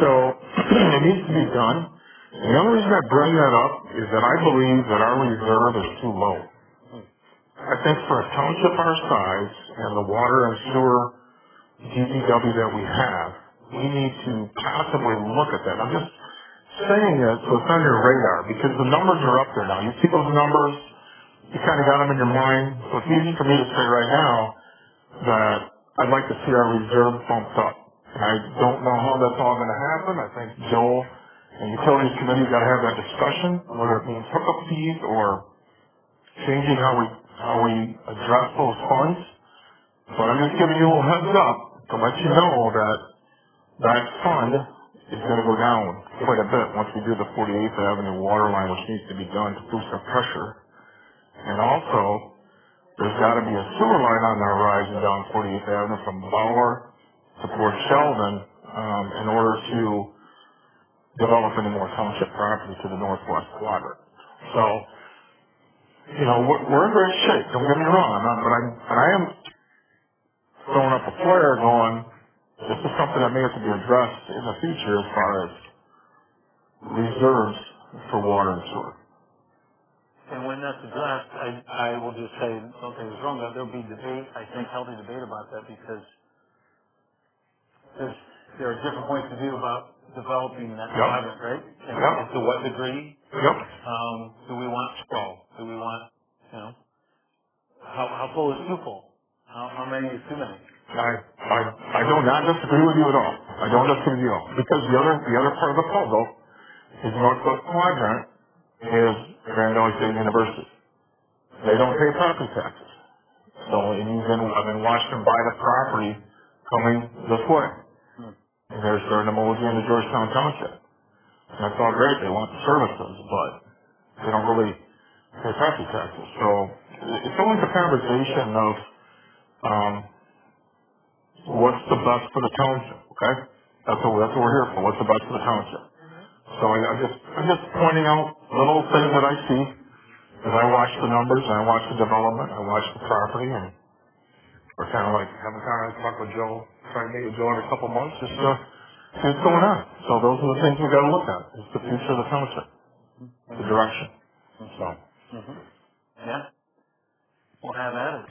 So it needs to be done. And the only reason I bring that up is that I believe that our reserve is too low. I think for a township our size and the water and sewer DPW that we have, we need to possibly look at that. I'm just saying it so it's on your radar, because the numbers are up there now. You see those numbers, you kind of got them in your mind. So it's easy for me to say right now that I'd like to see our reserve bumped up. And I don't know how that's all going to happen. I think Joel and Utilities Committee got to have that discussion, whether it means hookup fees or changing how we address those funds. But I'm just giving you a little heads up to let you know that that fund is going to go down quite a bit once we do the 48th Avenue water line, which needs to be done to boost our pressure. And also, there's got to be a sewer line on the horizon down 48th Avenue from Bauer to Port Sheldon in order to develop any more township property to the northwest quadrant. So, we're in great shape. Don't get me wrong. I am throwing up a flare going, this is something that may have to be addressed in the future as far as reserves for water and sewer. And when that's addressed, I will just say, don't think it's wrong, but there'll be debate, I think, healthy debate about that, because there are different points of view about developing that quadrant, right? And to what degree? Yep. Do we want sprawl? Do we want, how full is too full? How many is too many? I do not disagree with you at all. I don't disagree with you at all. Because the other part of the puzzle is Northwest Quadrant is Grand Valley State University. They don't pay property taxes. So I've been watching them buy the property coming this way. And they're starting to move into Georgetown Township. And that's all great. They want the services, but they don't really pay property taxes. So it's always a conversation of what's the best for the township, okay? That's what we're here for. What's the best for the township? So I'm just pointing out little things that I see as I watch the numbers and I watch the development, I watch the property, and we're kind of like having time to talk with Joe, trying to meet with Joe every couple months just to see what's going on. So those are the things we've got to look at. It's the future of the township. the direction. So. Yeah. We'll have at it,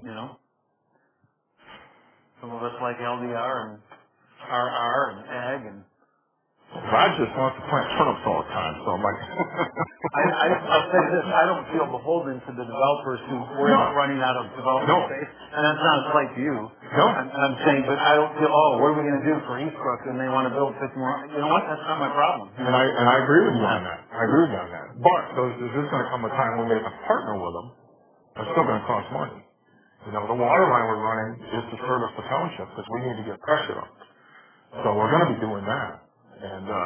Some of us like LDR and RR and ag and. Rod just wants to plant turnips all the time, so I'm like. I'll say this, I don't feel beholden to the developers who worry about running out of development space, and that's not a slight to you. No. I'm saying, but I don't feel, what are we going to do for Eastbrook, and they want to build 50 more. You know what? That's not my problem. And I agree with you on that. I agree with you on that. But there's going to come a time when we have to partner with them. It's still going to cost money. The water line we're running is to service the township because we need to get pressure up. So we're going to be doing that. And the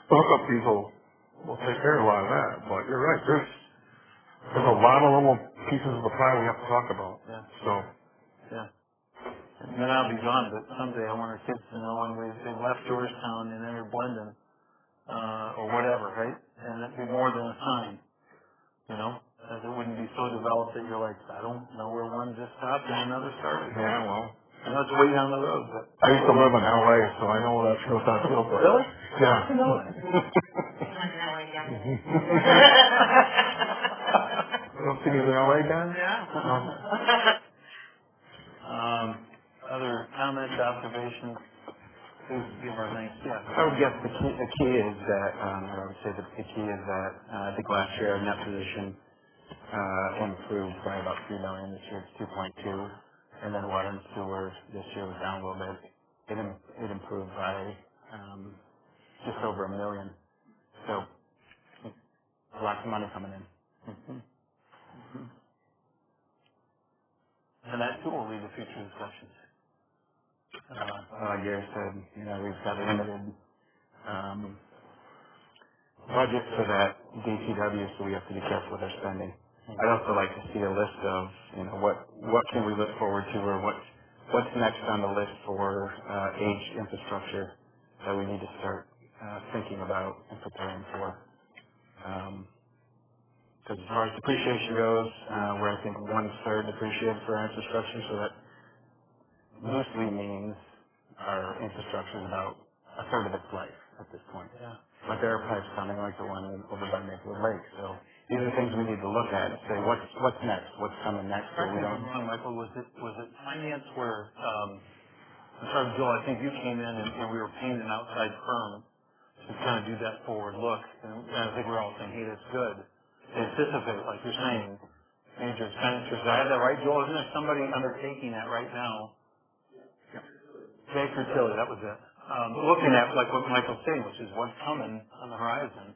hookup fees will take care of a lot of that. But you're right. There's a lot of little pieces of the pie we have to talk about. Yeah. So. Yeah. And then I'll be gone, but someday I want our kids to know when they left Georgetown and entered Blendon, or whatever, right? And it'd be more than a sign, as it wouldn't be so developed that you're like, I don't know where one just stopped and another started. Yeah, well. I know it's way down the road, but. I used to live in LA, so I know what that feels like. Really? Yeah. I know that. You don't see me in LA, Dan? Yeah. Other comments, observations? Please give our thanks. Yeah. I would guess the key is that, I would say that the key is that I think last year our net position improved by about $3 million. This year it's 2.2, and then water and sewer this year was down a little bit. It improved by just over $1 million. So lots of money coming in. And that too will lead to future discussions. Gary said, we've got a limited budget for that DCW, so we have to be careful with our spending. I'd also like to see a list of, what can we look forward to, or what's next on the list for aged infrastructure that we need to start thinking about and preparing for. Because as far as depreciation goes, we're I think 1/3 depreciated for our infrastructure, so that loosely means our infrastructure is about 1/3 of its life at this point. Yeah. But there are pipes coming like the one over by Maplewood Lake. So these are things we need to look at and say, what's next? What's coming next? Correct me if I'm wrong, Michael, was it finance where, I'm sorry, Joel, I think you came in and we were paying an outside firm to kind of do that forward look. And I think we're all saying, hey, that's good. To anticipate, like you're saying, major expenditures. Did I have that right, Joel? Isn't there somebody undertaking that right now? Baker Tilly, that was it. Looking at like what Michael's saying, which is what's coming on the horizon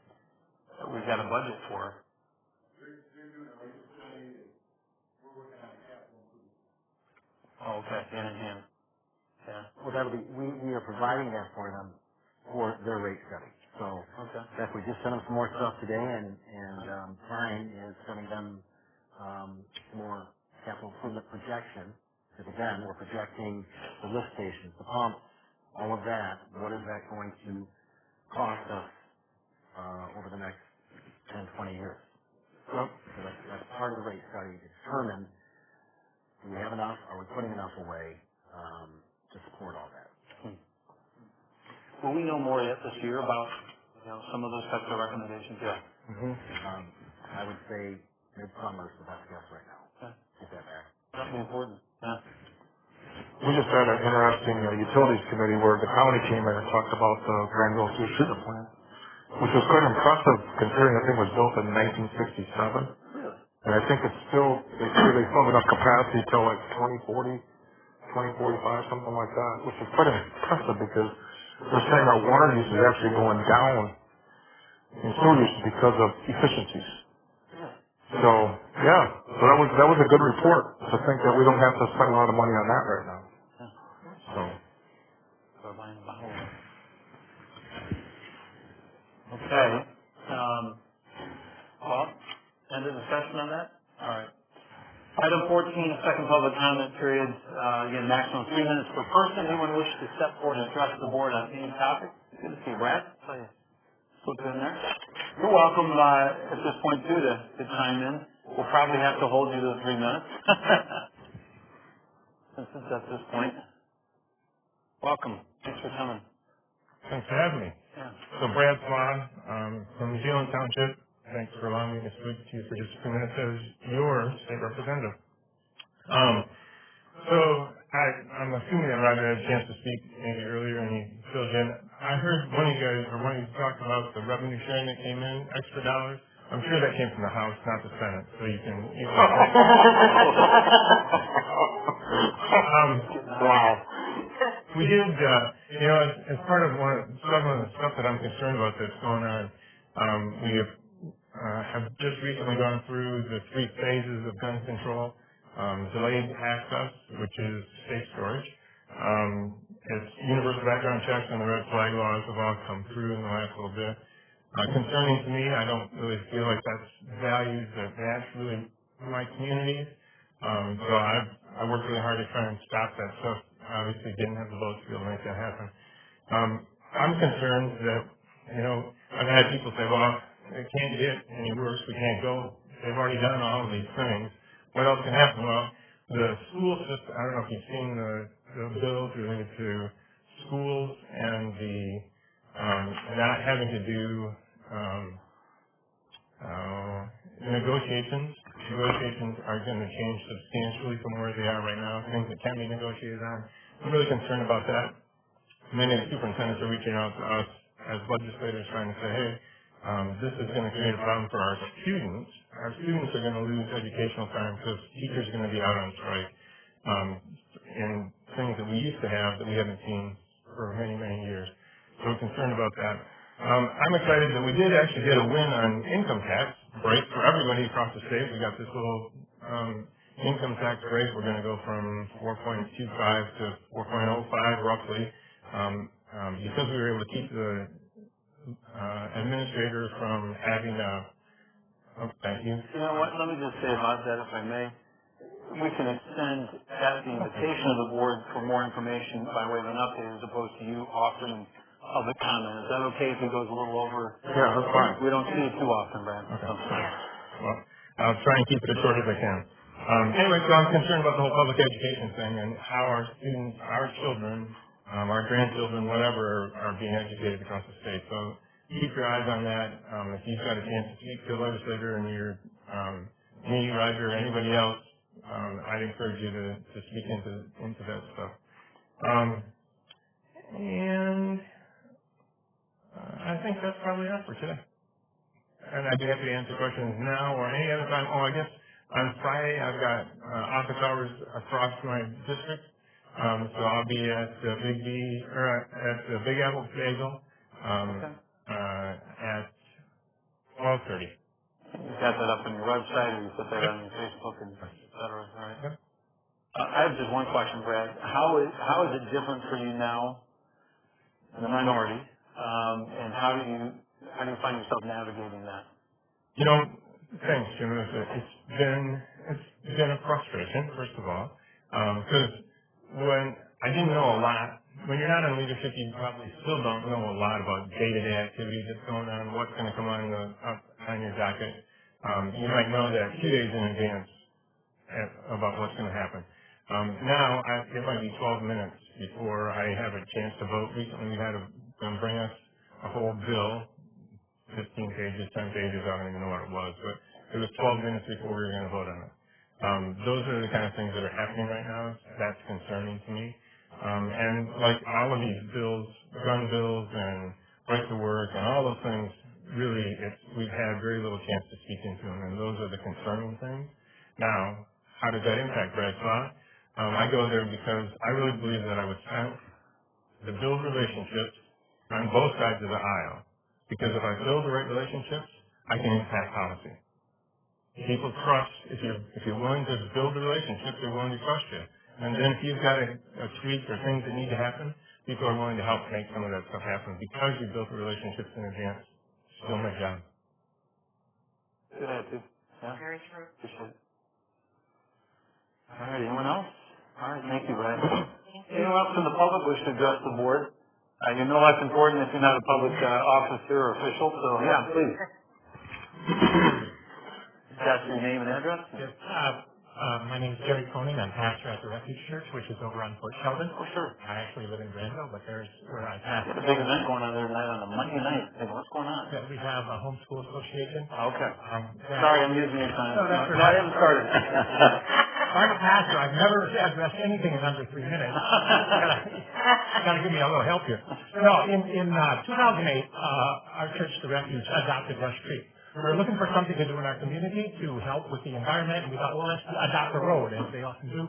that we've got a budget for. Oh, okay, hand in hand. Yeah. Well, that'll be, we are providing that for them for their rate study. So, if we just send them some more stuff today and Brian is sending them some more capital improvement projection. Because again, we're projecting the lift stations, the pumps, all of that. What is that going to cost us over the next 10, 20 years? So that's part of the rate study to determine, do we have enough? Are we putting enough away to support all that? Will we know more yet this year about some of those types of recommendations? Yeah. I would say midsummer is the best guess right now. Get that back. That'd be important. Yeah. We just had an interesting utilities committee where the county came in and talked about the Granville Sewer Treatment Plant, which was quite impressive considering that thing was built in 1967. Really? And I think it's still, they still have enough capacity till like 2040, 2045, something like that, which is quite impressive because they're saying our water use is actually going down in sewer use because of efficiencies. So, yeah, so that was a good report to think that we don't have to spend a lot of money on that right now. So. Okay. Well, end of discussion on that? All right. Item 14, a second public comment period. Again, maximum 3 minutes per person. Anyone wish to step forward and address the board on any topic? Good to see you, Brad. So you slip in there. You're welcome at this point, too, to chime in. We'll probably have to hold you to the 3 minutes. Since it's at this point. Welcome. Thanks for coming. Thanks for having me. Yeah. So Brad Swan from New Zealand Township, Thanks for allowing me to speak to you for just a few minutes as your state representative. So I'm assuming that Roger had a chance to speak maybe earlier and he filled in. I heard one of you talked about the revenue sharing that came in, extra dollars. I'm sure that came from the House, not the Senate, so you can Wow. We did, as part of some of the stuff that I'm concerned about that's going on, we have just recently gone through the 3 phases of gun control. Delayed access, which is safe storage. It's universal background checks and the red flag laws have all come through in the last little bit. Concerning to me, I don't really feel like that's values that match really my communities. So I worked really hard to try and stop that stuff. Obviously didn't have the votes to be able to make that happen. I'm concerned that, I've had people say, well, it can't get any worse. We can't go. They've already done all of these things. What else can happen? Well, the school system, I don't know if you've seen the bills related to schools and the not having to do negotiations. Negotiations are going to change substantially from where they are right now, things that can be negotiated on. I'm really concerned about that. Many of the superintendents are reaching out to us as legislators trying to say, hey, this is going to create a problem for our students. Our students are going to lose educational time because teachers are going to be out on strike in things that we used to have that we haven't seen for many, many years. So we're concerned about that. I'm excited that we did actually get a win on income tax break for everybody across the state. We got this little income tax break. We're going to go from 4.25 to 4.05 roughly because we were able to keep the administrators from having thank you. You know what, let me just say about that, if I may. We can extend at the invitation of the board for more information by way of an update as opposed to you offering public comment. Is that okay if it goes a little over? Yeah, that's fine. We don't see it too often, Brad. Okay. Well, I'll try and keep it as short as I can. Anyway, so I'm concerned about the whole public education thing and how our students, our children, our grandchildren, whatever, are being educated across the state. So keep your eyes on that. If you've got a chance to speak to a legislator and you're me, Roger, or anybody else, I'd encourage you to speak into that stuff. And I think that's probably it for today. And I'd be happy to answer questions now or any other time. Oh, I guess on Friday I've got office hours across my district. So I'll be at the at the Big Apple Bagel at 12:30. You got that up on your website, or you put that on your Facebook, and et cetera, right? Yep. I have just one question, Brad. How is it different for you now, in the minority, and how do you find yourself navigating that? Thanks, Jim. It's been a frustration, first of all, because when I didn't know a lot. When you're not in leadership, you probably still don't know a lot about day-to-day activities that's going on, what's going to come on your docket. You might know that 2 days in advance about what's going to happen. Now, it might be 12 minutes before I have a chance to vote. Recently, we had them bring us a whole bill, 15 pages, 10 pages, I don't even know what it was, but it was 12 minutes before we were going to vote on it. Those are the kind of things that are happening right now. That's concerning to me. And like all of these bills, gun bills and right to work and all those things, really, we've had very little chance to speak into them, and those are the concerning things. Now, how does that impact Brad Slott? I go there because I really believe that I was sent to build relationships on both sides of the aisle. Because if I build the right relationships, I can impact policy. People trust, if you're willing to build the relationships, they're willing to trust you. And then if you've got a tweak or things that need to happen, people are willing to help make some of that stuff happen because you built the relationships in advance. Still my job. Good attitude. Yeah. Very true. Appreciate it. All right, anyone else? All right, thank you, Brad. Anyone else from the public wish to address the board? You're no less important if you're not a public officer or official, so yeah, please. That's your name and address? Yes. My name is Jerry Koenig. I'm pastor at the Refuge Church, which is over on Fort Sheldon. Oh, sure. I actually live in Granville, but there's where I pastor. There's a big event going on there tonight on a Monday night. Hey, what's going on? Yeah, we have a homeschool association. Okay. Yeah. Sorry, I'm using your time. No, that's No, I haven't started. I'm a pastor. I've never addressed anything in under 3 minutes. Gotta give me a little help here. No, in 2008, our church, the Refuge, adopted Rush Creek. We were looking for something to do in our community to help with the environment, and we thought, well, let's adopt a road, as they often do.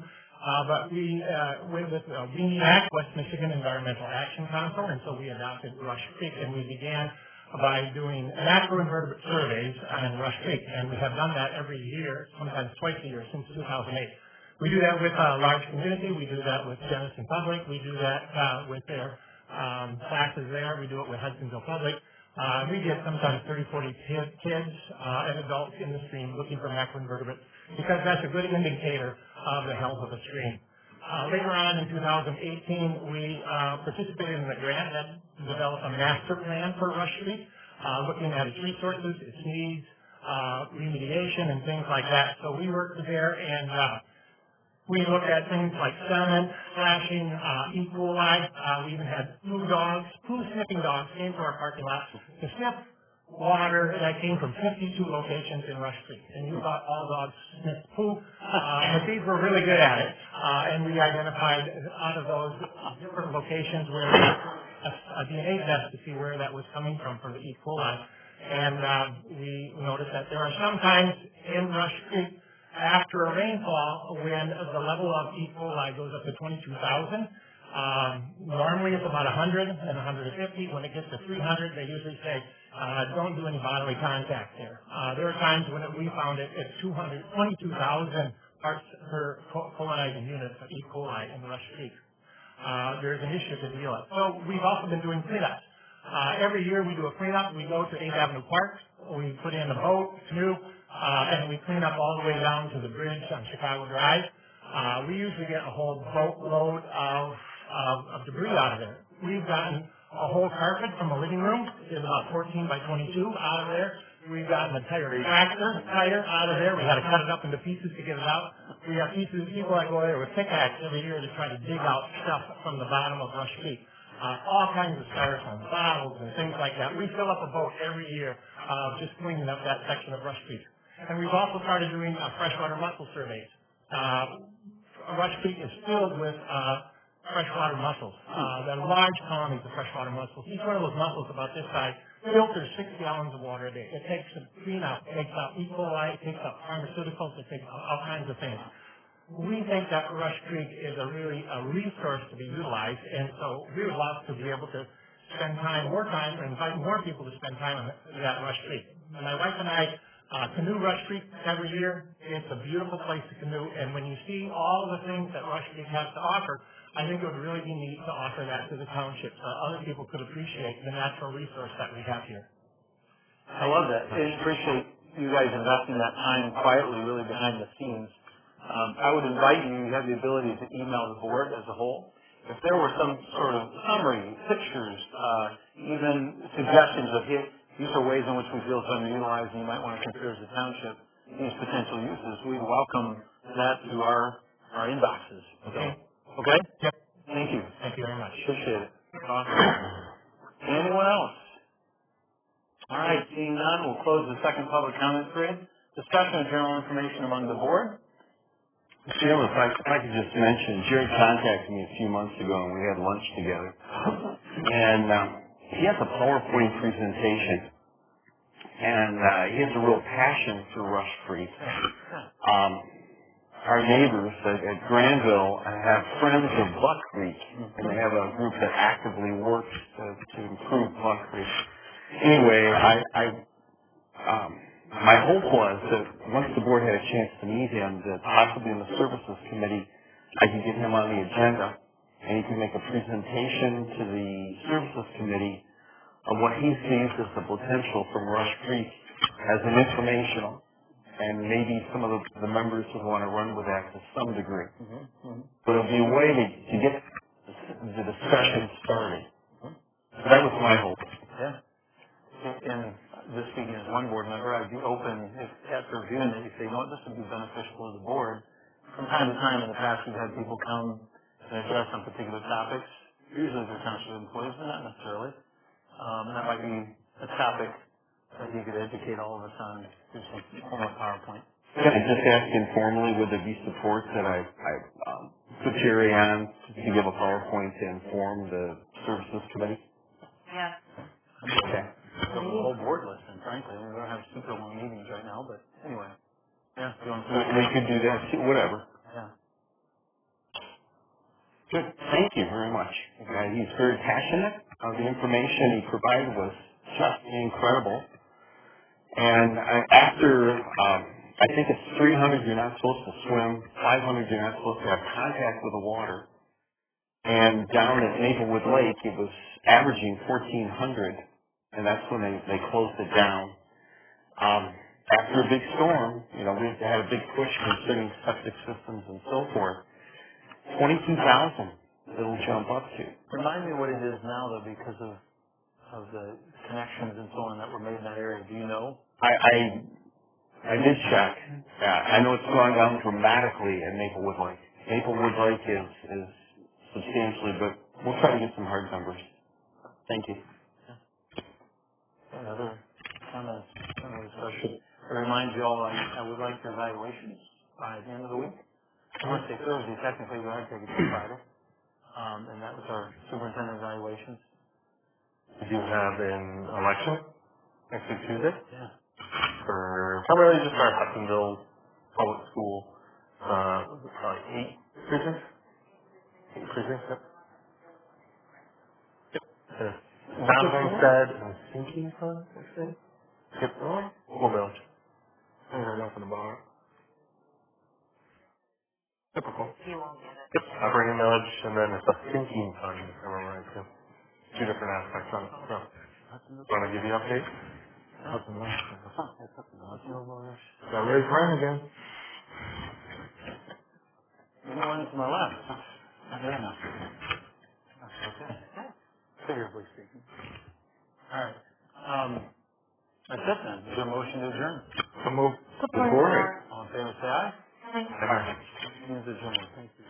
But we went with WEAC, West Michigan Environmental Action Council, and so we adopted Rush Creek, and we began by doing natural invertebrate surveys on Rush Creek, and we have done that every year, sometimes twice a year, since 2008. We do that with a large community. We do that with Georgetown Public. We do that with their classes there. We do it with Hudsonville Public. We get sometimes 30, 40 kids and adults in the stream looking for macroinvertebrates because that's a good indicator of the health of a stream. Later on in 2018, we participated in the grant that developed a master plan for Rush Creek, looking at its resources, its needs, remediation, and things like that. So we worked there and we looked at things like sediment, flashing, E. coli. We even had poo sniffing dogs came to our parking lot to sniff water that came from 52 locations in Rush Creek. And you thought all dogs sniffed poo, but these were really good at it. And we identified out of those different locations where a DNA test to see where that was coming from for the E. coli. And we noticed that there are some times in Rush Creek after a rainfall when the level of E. coli goes up to 22,000. Normally it's about 100 and 150. When it gets to 300, they usually say, don't do any bodily contact there. There are times when we found it at 22,000 parts per colonizing unit of E. coli in Rush Creek. There's an issue to deal with. So we've also been doing cleanups. Every year we do a cleanup. We go to 8th Avenue Park. We put in a boat, canoe, and we clean up all the way down to the bridge on Chicago Drive. We usually get a whole boatload of debris out of there. We've gotten a whole carpet from a living room. It's about 14 by 22 out of there. We've gotten an entire tractor tire out of there. We had to cut it up into pieces to get it out. We have people that go there with pickaxe every year to try to dig out stuff from the bottom of Rush Creek. All kinds of styrofoam, bottles, and things like that. We fill up a boat every year just cleaning up that section of Rush Creek. And we've also started doing freshwater mussel surveys. Rush Creek is filled with freshwater mussels. There are large colonies of freshwater mussels. Each one of those mussels about this size filters 6 gallons of water a day. It takes a cleanup. It takes out E. coli. It takes out pharmaceuticals. It takes out all kinds of things. We think that Rush Creek is a resource to be utilized, and so we would love to be able to spend more time, and invite more people to spend time on that Rush Creek. My wife and I canoe Rush Creek every year. It's a beautiful place to canoe, and when you see all the things that Rush Creek has to offer, I think it would really be neat to offer that to the township so other people could appreciate the natural resource that we have here. I love that. I appreciate you guys investing that time quietly, really behind the scenes. I would invite you have the ability to email the board as a whole. If there were some sort of summary, pictures, even suggestions of these are ways in which we feel it's underutilized and you might want to consider as a township these potential uses, we'd welcome that to our inboxes. Okay? Okay? Yep. Thank you. Thank you very much. Appreciate it. Awesome. Anyone else? All right, seeing none, we'll close the second public comment period. Discussion of general information among the board. Mr. Chairman, if I could just mention, Jerry contacted me a few months ago and we had lunch together. And he has a PowerPoint presentation. And he has a real passion for Rush Creek. Our neighbors at Granville have Friends of Buck Creek, and they have a group that actively works to improve Buck Creek. Anyway, my hope was that once the board had a chance to meet him, that possibly in the services committee, I could get him on the agenda, and he could make a presentation to the services committee of what he sees as the potential from Rush Creek as an informational, and maybe some of the members would want to run with that to some degree. But it would be a way to get the discussion started. That was my hope. Yeah. And just speaking as one board member, I'd be open if after reviewing it, you say, you know what, this would be beneficial to the board the time in the past we've had people come and address on particular topics. Usually they're township employees, but not necessarily. That might be a topic that he could educate all of us on through some form of PowerPoint. Can I just ask informally, would there be support that I put Jerry on to give a PowerPoint to inform the services committee? Yes. Okay. The whole board listen, frankly. We don't have super long meetings right now, but anyway. Yeah, if you want to. We could do that too, whatever. Yeah. Good. Thank you very much. He's very passionate. The information he provided was just incredible. And after, I think it's 300, you're not supposed to swim. 500, you're not supposed to have contact with the water. And down at Maplewood Lake, it was averaging 1,400, and that's when they closed it down. After a big storm, we had a big push concerning septic systems and so forth. 22,000 it'll jump up to. Remind me what it is now, though, because of the connections and so on that were made in that area. Do you know? I did check. I know it's gone down dramatically at Maplewood Lake. Maplewood Lake is substantially, but we'll try to get some hard numbers. Thank you. Any other comments? I remind you all, I would like the evaluations by the end of the week. I want to say Thursday, technically, we had to take it to Friday. And that was our superintendent evaluations. We do have an election next week Tuesday. Yeah. For primarily just our Hudsonville public school, probably 8 precincts. 8 precincts, yep. That being said, and sinking fund, I think. Yep. We'll know. I heard nothing about it. Typical. You won't get it. Yep. Operating millage, and then it's a sinking fund, if I remember right, too. 2 different aspects on it. So, want to give you an update? Got to raise mine again. Anyone to my left? Fair enough. Okay. Figuratively speaking. All right. That's it then. Is there a motion to adjourn? So move. Support. All in favor, say aye. Thanks. Aye. Means adjourned. Thank you.